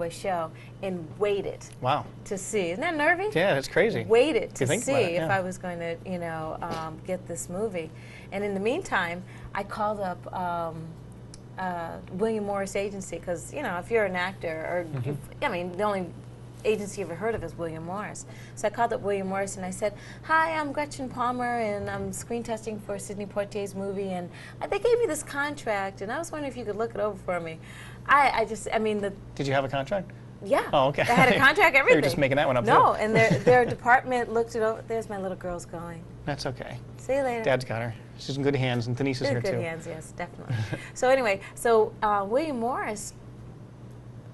Broadway show and waited Wow. to see. Isn't that nervy? Yeah, that's crazy. Waited to think see about it, if yeah. I was going to, you know, get this movie. And in the meantime, I called up William Morris Agency because, you know, if you're an actor, or I mean, the only agency you ever heard of is William Morris. So I called up William Morris and I said, "Hi, I'm Gretchen Palmer and I'm screen testing for Sidney Poitier's movie, and they gave me this contract and I was wondering if you could look it over for me." I mean, Did you have a contract? yeah. Oh, okay. They had a contract, everything. You're just making that one up No, too. and their department looked it over. There's my little girl's going. That's okay. See you later. Dad's got her. She's in good hands, and Denise is here Good too. hands, yes, definitely. So anyway, William Morris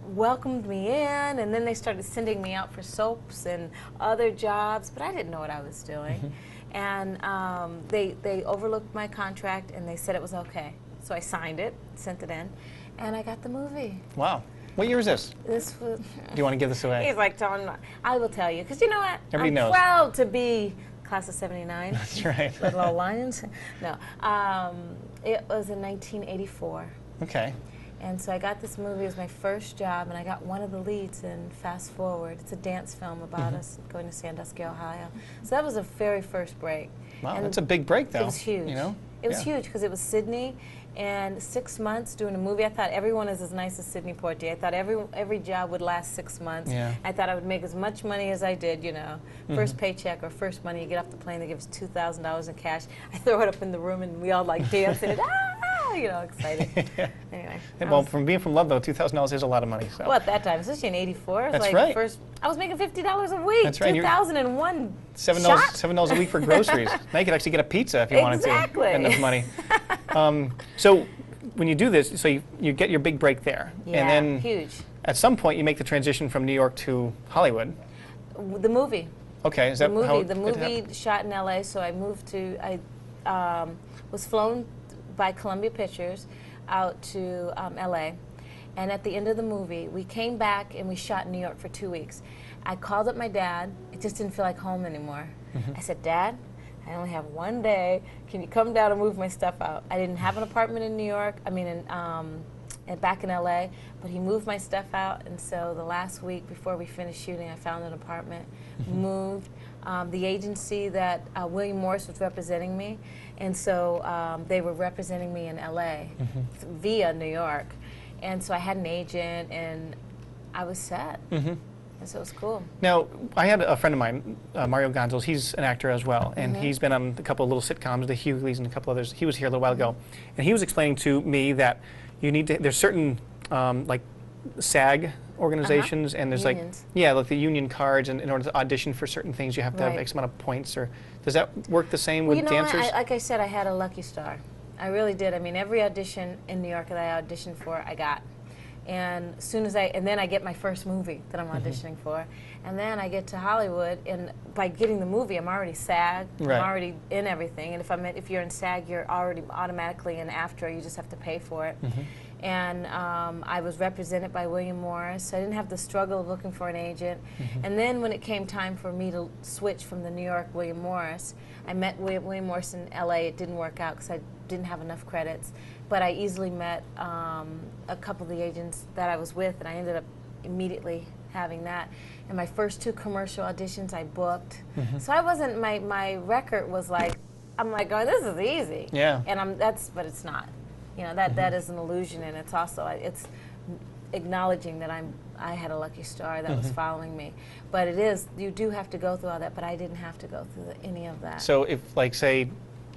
welcomed me in, and then they started sending me out for soaps and other jobs, but I didn't know what I was doing. And they overlooked my contract, and they said it was okay. So I signed it, sent it in, and I got the movie. Wow. What year is this? This was... Do you want to give this away? He's like telling me. I will tell you, because you know what? Everybody I'm knows. proud to be class of '79. That's right. Little Lions. No. It was in 1984. Okay. And so I got this movie as my first job, and I got one of the leads in Fast Forward. It's a dance film about us going to Sandusky, Ohio. So that was the very first break. Wow, And that's a big break, though. it was huge. You know? It was Yeah. huge because it was Sydney, and 6 months doing a movie. I thought everyone is as nice as Sidney Poitier. I thought every job would last 6 months. Yeah. I thought I would make as much money as I did, you know. First paycheck or first money, you get off the plane, they give us $2,000 in cash. I throw it up in the room, and we all like dance and you know, excited. Anyway. Well, from being from Love, though, $2,000 is a lot of money. So. Well, at that time, especially in '84, it was That's like right. I was making $50 a week. That's right. $2,001 $7 a week for groceries. Now you could actually get a pizza if you wanted to. Exactly. Enough money. So when you do this, so you get your big break there. Yeah, and then huge. At some point, you make the transition from New York to Hollywood. The movie. Okay, is that The movie, how the it movie happened? shot in LA, so I moved to, I was flown by Columbia Pictures out to LA, and at the end of the movie, we came back and we shot in New York for 2 weeks. I called up my dad. It just didn't feel like home anymore. I said, "Dad, I only have 1 day. Can you come down and move my stuff out?" I didn't have an apartment in New York, back in LA, but he moved my stuff out, and so the last week before we finished shooting, I found an apartment, moved. The agency that William Morris was representing me, and so they were representing me in LA via New York, and so I had an agent, and I was set. And so it was cool. Now, I had a friend of mine, Mario Gonzalez. He's an actor as well, and he's been on a couple of little sitcoms, The Hughleys and a couple others. He was here a little while ago, and he was explaining to me that you need to, there's certain like SAG organizations, and there's Unions. like the union cards, and in order to audition for certain things, you have to have Right. X amount of points. Or does that work the same Well, with you know, dancers? like I said, I had a lucky star. I really did. I mean, every audition in New York that I auditioned for, I got. And as soon as and then I get my first movie that I'm auditioning for, and then I get to Hollywood, and by getting the movie, I'm already SAG, Right. I'm already in everything, and if you're in SAG, you're already automatically in AFTRA, you just have to pay for it. And I was represented by William Morris, so I didn't have the struggle of looking for an agent. And then when it came time for me to switch from the New York William Morris, I met William Morris in LA. It didn't work out because I didn't have enough credits, but I easily met a couple of the agents that I was with, and I ended up immediately having that. And my first 2 commercial auditions I booked. So I wasn't, my record was like, I'm like, oh, this is easy. Yeah. And but it's not. You know, that is an illusion, and it's also, it's acknowledging that I had a lucky star that was following me. But it is, you do have to go through all that, but I didn't have to go through any of that. So if, like, say,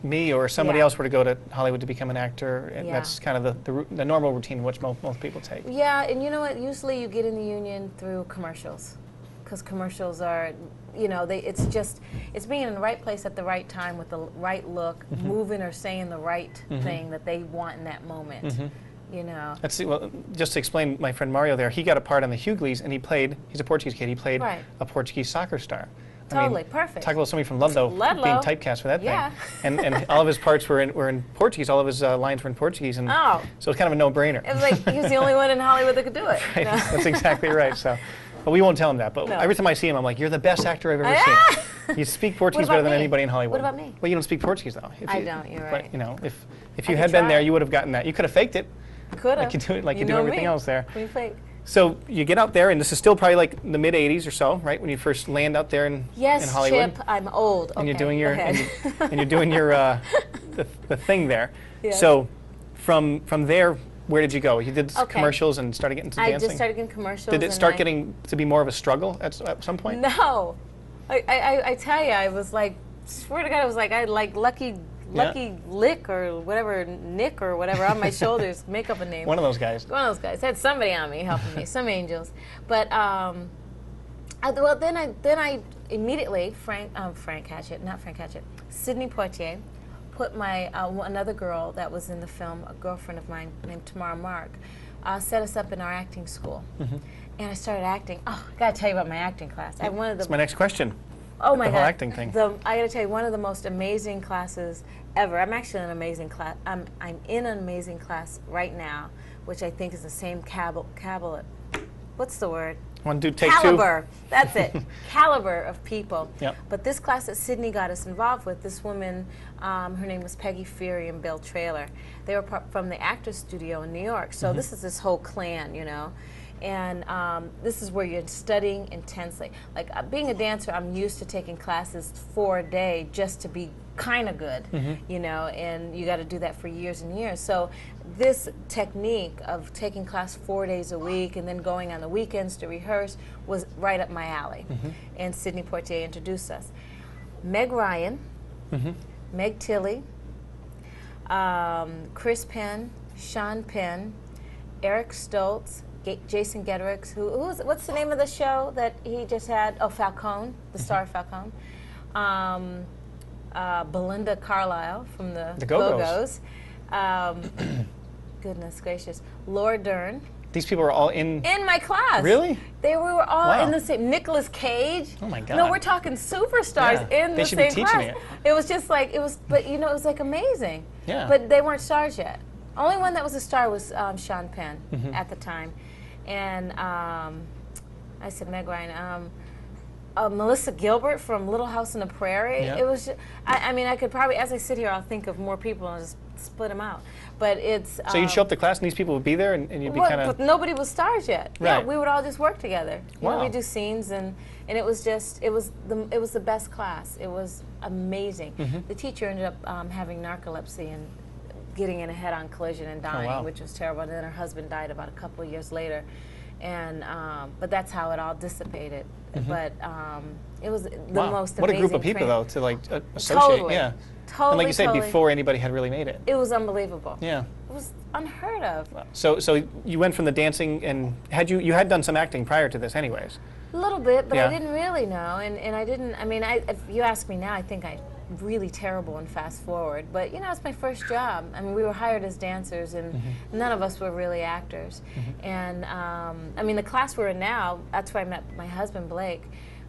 me or somebody Yeah. else were to go to Hollywood to become an actor, and Yeah. that's kind of the normal routine which most people take. Yeah, and you know what? Usually you get in the union through commercials, because commercials are, you know, it's being in the right place at the right time with the right look, moving or saying the right thing that they want in that moment. You know. Well, just to explain, my friend Mario there, he got a part on the Hughleys, and he's a Portuguese kid, he played Right. a Portuguese soccer star. Totally, perfect. Talk about somebody from Ludlow Ludlow. being typecast for that Yeah. thing. And all of his parts were in Portuguese, all of his lines were in Portuguese, and Oh. so it's kind of a no-brainer. It was like he was the only one in Hollywood that could do it. Right, that's exactly right. So, but we won't tell him that. But No. every time I see him, I'm like, "You're the best actor I've ever seen. You speak Portuguese What about better than me? anybody in Hollywood." What about me? Well, you don't speak Portuguese though. I don't, you're but, right. you know, if I you could had been try. there, you would have gotten that. You could have faked it. Could have. Like you do it, like you do know everything me. else there. Pretty fake. So you get out there, and this is still probably like the mid '80s or so, right? When you first land out there in Hollywood. Chip, I'm old. And okay, you're doing your and you're doing your the thing there. Yes. So from there, where did you go? You did Okay. commercials and started getting into I dancing. just started getting commercials. Did it and start getting to be more of a struggle at some point? No, I tell you, I was like, swear to God, I was like, I had like Lucky Lick or whatever, Nick or whatever on my shoulders. Make up a name. One of those guys. One of those guys. I had somebody on me helping me, some angels. But well, then I immediately Frank Hatchett, not Frank Hatchett, Sidney Poitier, put my another girl that was in the film, a girlfriend of mine named Tamara Mark, set us up in our acting school, and I started acting. Oh, I gotta tell you about my acting class. I had one of the. That's my next question. Oh my the God! whole acting thing. I gotta tell you, one of the most amazing classes ever. I'm actually in an amazing class. I'm in an amazing class right now, which I think is the same what's the word? One, two, take Caliber. That's it. Caliber of people. Yep. But this class that Sydney got us involved with, this woman, her name was Peggy Fury and Bill Traylor. They were from the Actors Studio in New York. So this is this whole clan, you know. And this is where you're studying intensely. Like being a dancer, I'm used to taking classes for a day just to be kind of good, you know, and you got to do that for years and years. So this technique of taking class 4 days a week and then going on the weekends to rehearse was right up my alley. And Sidney Poitier introduced us. Meg Ryan, Meg Tilly, Chris Penn, Sean Penn, Eric Stoltz, Jason Gedricks, what's the name of the show that he just had? Oh, Falcone, the star of Falcone. Belinda Carlisle from the Go-Go's. Goodness gracious. Laura Dern. These people were all in my class. Really? They were all Wow. in the same. Nicolas Cage. Oh my God. No, we're talking superstars Yeah. in They the should be same teaching class. it. It was just like but you know, it was like amazing. Yeah. But they weren't stars yet. Only one that was a star was Sean Penn at the time, and I said Meg Ryan. Melissa Gilbert from Little House on the Prairie. Yeah. It was. I mean, I could probably, as I sit here, I'll think of more people and just split them out. But it's. So you'd show up to class and these people would be there, and you'd be well, kind of. but nobody was stars yet. Yeah, Right. we would all just work together. You know, Wow. we'd do scenes, and it was just it was the best class. It was amazing. The teacher ended up having narcolepsy and getting in a head-on collision and dying, wow. which was terrible. And then her husband died about a couple of years later, and but that's how it all dissipated. But it was the Wow. most What a amazing group of people, training. though, to like associate. Totally. Yeah. Totally, And like you said, totally. before anybody had really made it. It was unbelievable. Yeah. It was unheard of. So you went from the dancing, and you had done some acting prior to this, anyways. A little bit, but Yeah. I didn't really know, and I didn't. I mean, if you ask me now, I think I'm really terrible in fast forward. But you know, it's my first job. I mean, we were hired as dancers, and none of us were really actors. And I mean, the class we're in now, that's where I met my husband, Blake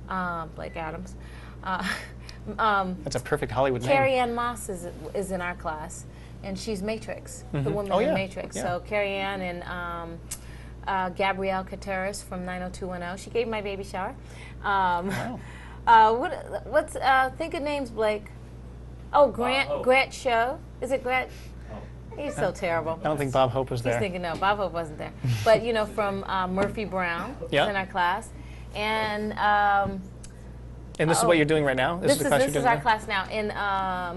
Adams. That's a perfect Hollywood name. Carrie Ann Moss is in our class, and she's Matrix, the woman Oh, in yeah. Matrix. Yeah. So Carrie Ann and Gabrielle Cateris from 90210. She gave my baby shower. Wow. What's think of names, Blake? Oh, Grant Show. Is it Grant? He's so terrible. I don't think Bob Hope was He's there. thinking no, Bob Hope wasn't there. But you know, from Murphy Brown Yeah. is in our class, and And this is what you're doing right now? this the class is you're doing our now? class now. In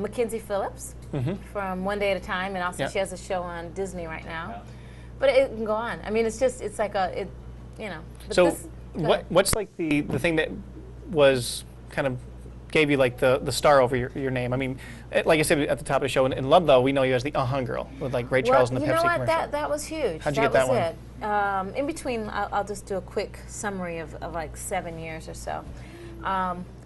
Mackenzie Phillips from One Day at a Time, and also Yeah. she has a show on Disney right now. But it can go on. I mean, it's like you know. But So go ahead. what's like the thing that was kind of gave you like the star over your name? I mean, like I said at the top of the show, in Ludlow, we know you as the Girl with like Ray Charles and the you Pepsi know what? commercial. That was huge. How'd you get that was one? it. In between, I'll just do a quick summary of like 7 years or so.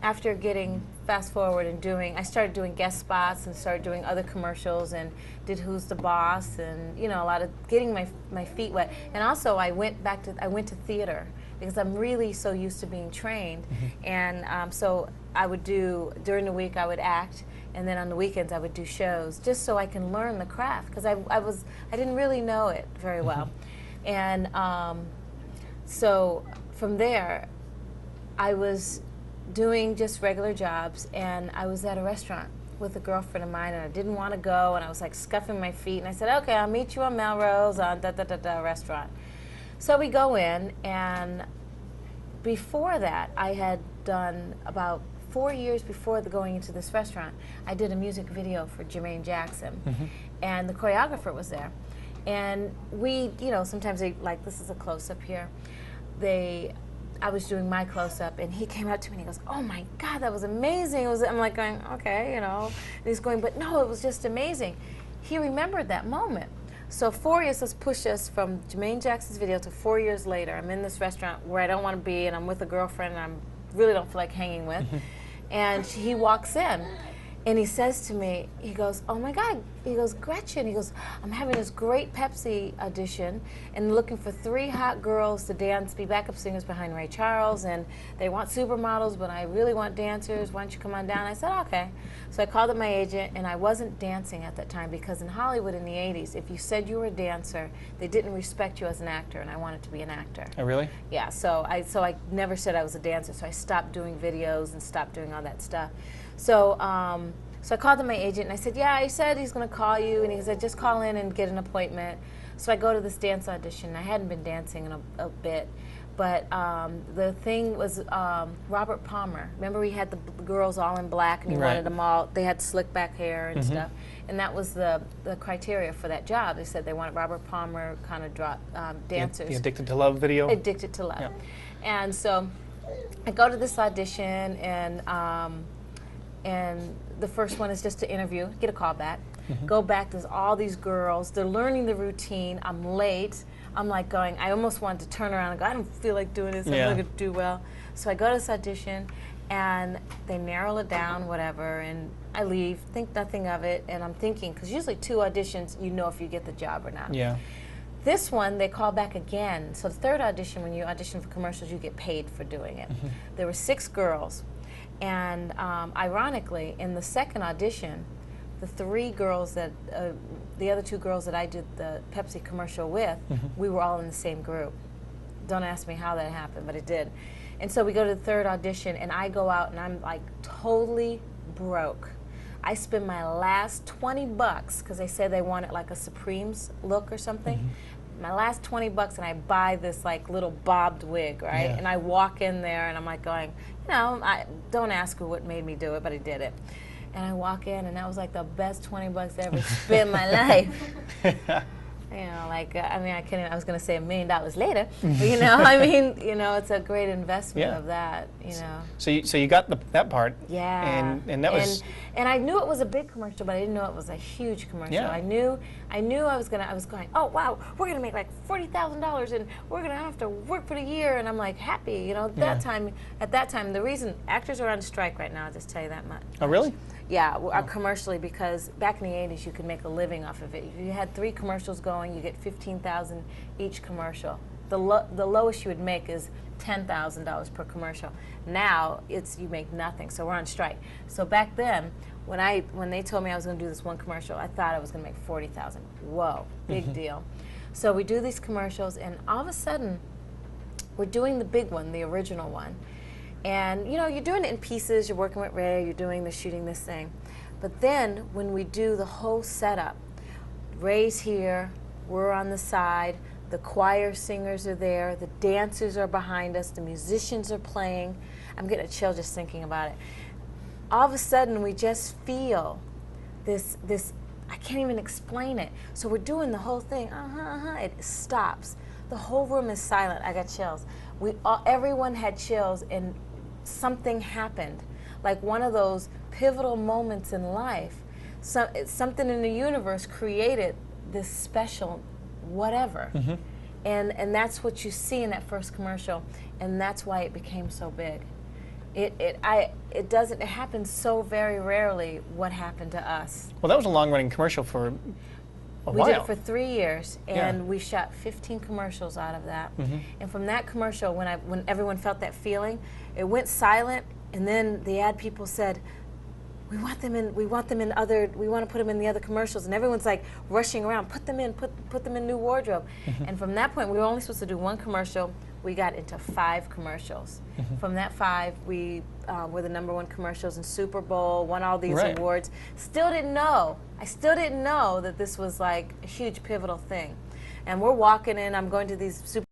After getting fast forward and I started doing guest spots and started doing other commercials and did Who's the Boss and you know a lot of getting my feet wet. And also I went to theater because I'm really so used to being trained, and so I would do during the week I would act. And then on the weekends I would do shows just so I can learn the craft because I didn't really know it very well. And so from there I was doing just regular jobs, and I was at a restaurant with a girlfriend of mine, and I didn't want to go, and I was like scuffing my feet, and I said, okay, I'll meet you on Melrose on da-da-da-da restaurant. So we go in, and before that, I had done about 4 years before going into this restaurant, I did a music video for Jermaine Jackson, and the choreographer was there. And we, you know, sometimes they, like, this is a close-up here. I was doing my close-up, and he came up to me and he goes, "Oh my God, that was amazing." I'm like going, okay, you know. And he's going, "But no, it was just amazing." He remembered that moment. So 4 years has pushed us from Jermaine Jackson's video to 4 years later. I'm in this restaurant where I don't want to be, and I'm with a girlfriend and I really don't feel like hanging with. And he walks in, and he says to me, he goes, "Oh my God," he goes, "Gretchen," he goes, "I'm having this great Pepsi audition and looking for 3 hot girls to dance, be backup singers behind Ray Charles, and they want supermodels, but I really want dancers. Why don't you come on down?" I said, "Okay." So I called up my agent, and I wasn't dancing at that time because in Hollywood in the 80s, if you said you were a dancer, they didn't respect you as an actor, and I wanted to be an actor. Oh, really? Yeah, so I never said I was a dancer, so I stopped doing videos and stopped doing all that stuff. So, so I called up my agent and I said, "Yeah, he said he's going to call you," and he said, "Just call in and get an appointment." So I go to this dance audition. I hadn't been dancing in a bit, but the thing was Robert Palmer. Remember, we had the girls all in black, and he wanted them all. They had slick back hair and stuff, and that was the criteria for that job. They said they wanted Robert Palmer kind of dancers. The Addicted to Love video. Addicted to Love, and so I go to this audition, and the first one is just to interview, get a call back. Go back, there's all these girls, they're learning the routine, I'm late. I'm like going, I almost wanted to turn around and go, I don't feel like doing this, I'm not going to do well. So I go to this audition, and they narrow it down, whatever, and I leave, think nothing of it, and I'm thinking, because usually 2 auditions, you know if you get the job or not. Yeah. This one, they call back again. So the 3rd audition, when you audition for commercials, you get paid for doing it. There were 6 girls. And ironically, in the 2nd audition, the 3 girls that, the other 2 girls that I did the Pepsi commercial with, we were all in the same group. Don't ask me how that happened, but it did. And so we go to the 3rd audition, and I go out, and I'm like totally broke. I spend my last 20 bucks, because they said they wanted like a Supremes look or something. My last 20 bucks, and I buy this like little bobbed wig, right? And I walk in there, and I'm like going, you know, don't ask her what made me do it, but I did it. And I walk in, and that was like the best 20 bucks I ever spent in my life. You know, like, I mean, I was going to say $1 million later, but you know, I mean, you know, it's a great investment of that, you know. So you got that part. Yeah. And that was. And I knew it was a big commercial, but I didn't know it was a huge commercial. Yeah. I knew I was going, oh wow, we're gonna make like $40,000, and we're gonna have to work for the year, and I'm like happy, you know. At that time, the reason actors are on strike right now, I'll just tell you that much. Oh, really? Yeah, commercially, because back in the 80s you could make a living off of it. If you had 3 commercials going, you get $15,000 each commercial. The lowest you would make is $10,000 per commercial. Now you make nothing. So we're on strike. So back then, when they told me I was going to do this one commercial, I thought I was going to make $40,000. Whoa, big deal. So we do these commercials, and all of a sudden, we're doing the big one, the original one. And you know, you're doing it in pieces, you're working with Ray, you're shooting this thing. But then when we do the whole setup, Ray's here, we're on the side, the choir singers are there, the dancers are behind us, the musicians are playing. I'm getting a chill just thinking about it. All of a sudden we just feel this, I can't even explain it. So we're doing the whole thing, it stops. The whole room is silent. I got chills. Everyone had chills, and something happened, like one of those pivotal moments in life. Something in the universe created this special whatever, and that's what you see in that first commercial, and that's why it became so big. It happens so very rarely. What happened to us? Well, that was a long-running commercial for a while. We did it for 3 years, and we shot 15 commercials out of that. And from that commercial, when everyone felt that feeling, it went silent, and then the ad people said, we want to put them in the other commercials, and everyone's like rushing around, put them in new wardrobe. And from that point, we were only supposed to do 1 commercial. We got into 5 commercials. From that 5, we were the #1 commercials in Super Bowl, won all these awards. I still didn't know that this was like a huge pivotal thing. And we're walking in, I'm going to these Super